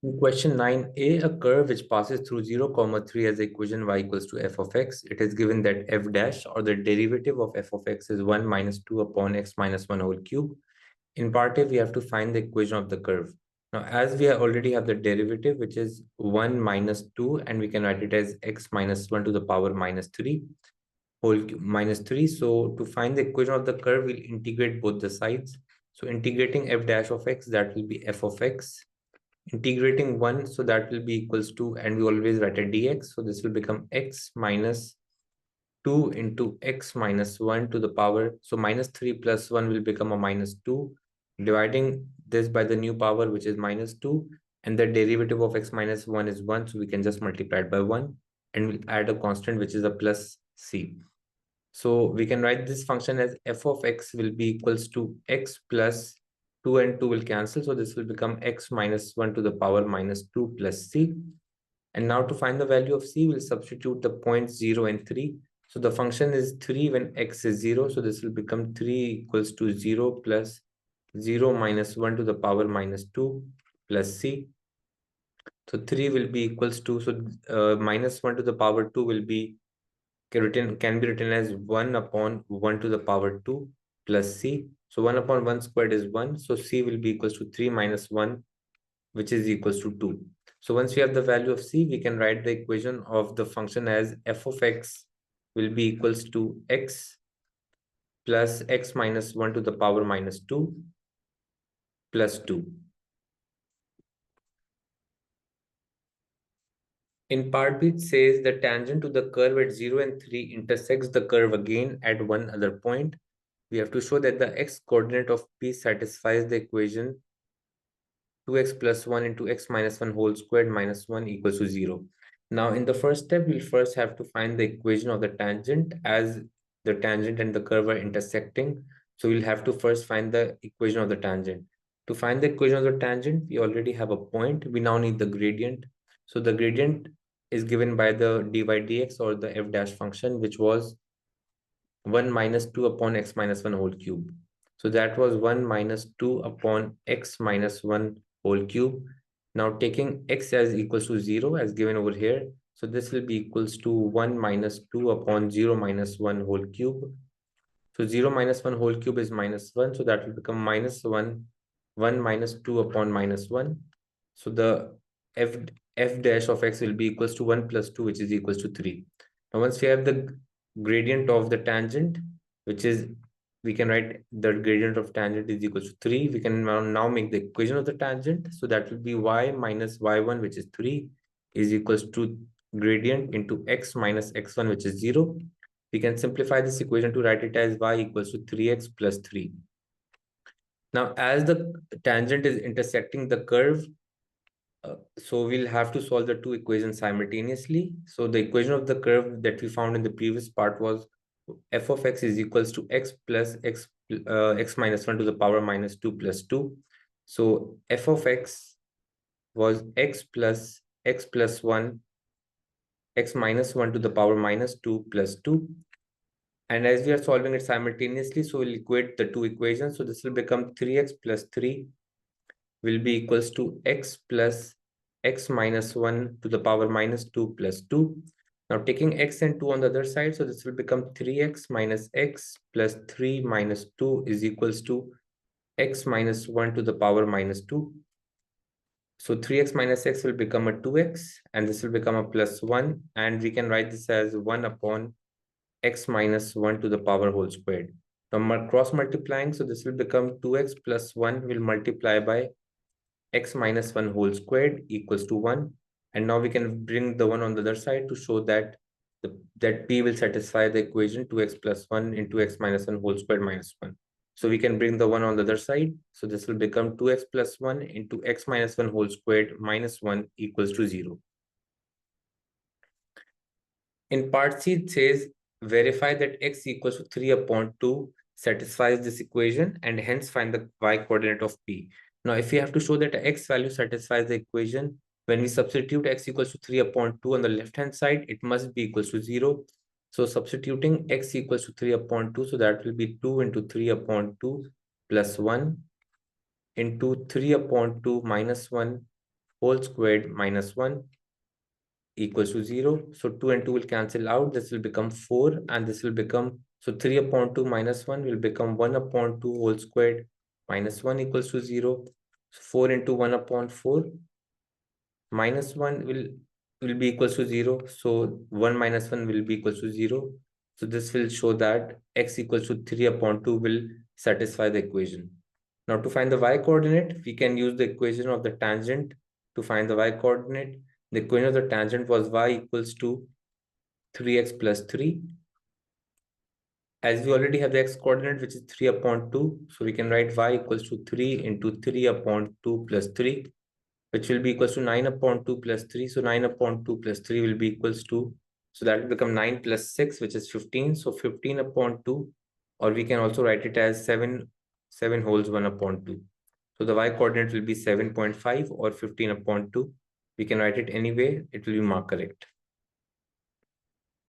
In question 9a, a curve which passes through 0, 3 as the equation y equals to f of x. It is given that f dash, or the derivative of f of x, is 1 minus 2 upon x minus 1 whole cube. In part A, we have to find the equation of the curve. Now, as we already have the derivative, which is 1 minus 2, and we can write it as x minus 1 to the power minus 3 whole cube minus 3. So to find the equation of the curve, we'll integrate both the sides. So integrating f dash of x, that will be f of x. Integrating 1, so that will be equals to, and we always write a dx, so this will become x minus 2 into x minus 1 to the power, so minus 3 plus 1 will become a minus 2, dividing this by the new power, which is minus 2, and the derivative of x minus 1 is 1, so we can just multiply it by 1, and we'll add a constant, which is a plus c. So we can write this function as f of x will be equals to x plus 2 and 2 will cancel. So this will become x minus 1 to the power minus 2 plus c. And now to find the value of c, we'll substitute the points 0 and 3. So the function is 3 when x is 0. So this will become 3 equals to 0 plus 0 minus 1 to the power minus 2 plus c. So 3 will be equals to, so minus 1 to the power 2 will be can be written as 1 upon 1 to the power 2 plus c. So 1 upon 1 squared is 1. So c will be equals to 3 minus 1, which is equals to 2. So once we have the value of c, we can write the equation of the function as f of x will be equals to x plus x minus 1 to the power minus 2 plus 2. In part B, it says the tangent to the curve at 0 and 3 intersects the curve again at one other point. We have to show that the x coordinate of P satisfies the equation 2x plus 1 into x minus 1 whole squared minus 1 equals to 0. Now, in the first step, we'll first have to find the equation of the tangent, as the tangent and the curve are intersecting. So we'll have to first find the equation of the tangent. To find the equation of the tangent, we already have a point. We now need the gradient. So the gradient is given by the dy dx, or the f dash function, which was 1 minus 2 upon x minus 1 whole cube. So that was 1 minus 2 upon x minus 1 whole cube. Now taking x as equals to 0 as given over here. So this will be equals to 1 minus 2 upon 0 minus 1 whole cube. So 0 minus 1 whole cube is minus 1. So that will become minus 1, 1 minus 2 upon minus 1. So the f dash of x will be equals to 1 plus 2, which is equals to 3. Now once we have the gradient of the tangent, which is, we can write the gradient of tangent is equals to 3. We can now make the equation of the tangent. So that will be y minus y1, which is 3, is equals to gradient into x minus x1, which is 0. We can simplify this equation to write it as y equals to 3x plus 3. Now, as the tangent is intersecting the curve, so we'll have to solve the two equations simultaneously. So the equation of the curve that we found in the previous part was f of x is equals to x plus x minus 1 to the power minus 2 plus 2. So f of x was x plus 1, x minus 1 to the power minus 2 plus 2. And as we are solving it simultaneously, so we'll equate the two equations. So this will become 3x plus 3 will be equals to x plus x minus 1 to the power minus 2 plus 2. Now taking x and 2 on the other side, so this will become 3x minus x plus 3 minus 2 is equals to x minus 1 to the power minus 2. So 3x minus x will become a 2x, and this will become a plus 1, and we can write this as 1 upon x minus 1 to the power whole squared. Now cross multiplying, so this will become 2x plus 1 will multiply by x minus 1 whole squared equals to 1. And now we can bring the 1 on the other side to show that that P will satisfy the equation 2x plus 1 into x minus 1 whole squared minus 1. So we can bring the 1 on the other side. So this will become 2x plus 1 into x minus 1 whole squared minus 1 equals to 0. In part C, it says verify that x equals to 3 upon 2 satisfies this equation, and hence find the y coordinate of P. Now, if we have to show that x value satisfies the equation, when we substitute x equals to 3 upon 2 on the left-hand side, it must be equals to 0. So substituting x equals to 3 upon 2, so that will be 2 into 3 upon 2 plus 1 into 3 upon 2 minus 1 whole squared minus 1 equals to 0. So 2 and 2 will cancel out. This will become 4 and this will become, so 3 upon 2 minus 1 will become 1 upon 2 whole squared minus 1 equals to 0. So 4 into 1 upon 4 minus 1 will be equals to 0. So 1 minus 1 will be equals to 0. So this will show that x equals to 3 upon 2 will satisfy the equation. Now to find the y coordinate, we can use the equation of the tangent to find the y coordinate. The equation of the tangent was y equals to 3x plus 3. As we already have the x coordinate, which is 3 upon 2, so we can write y equals to 3 into 3 upon 2 plus 3, which will be equals to 9 upon 2 plus 3. So 9 upon 2 plus 3 will be equals to, so that will become 9 plus 6, which is 15. So 15 upon 2, or we can also write it as 7 wholes 1 upon 2. So the y coordinate will be 7.5 or 15 upon 2. We can write it any way, it will be marked correct.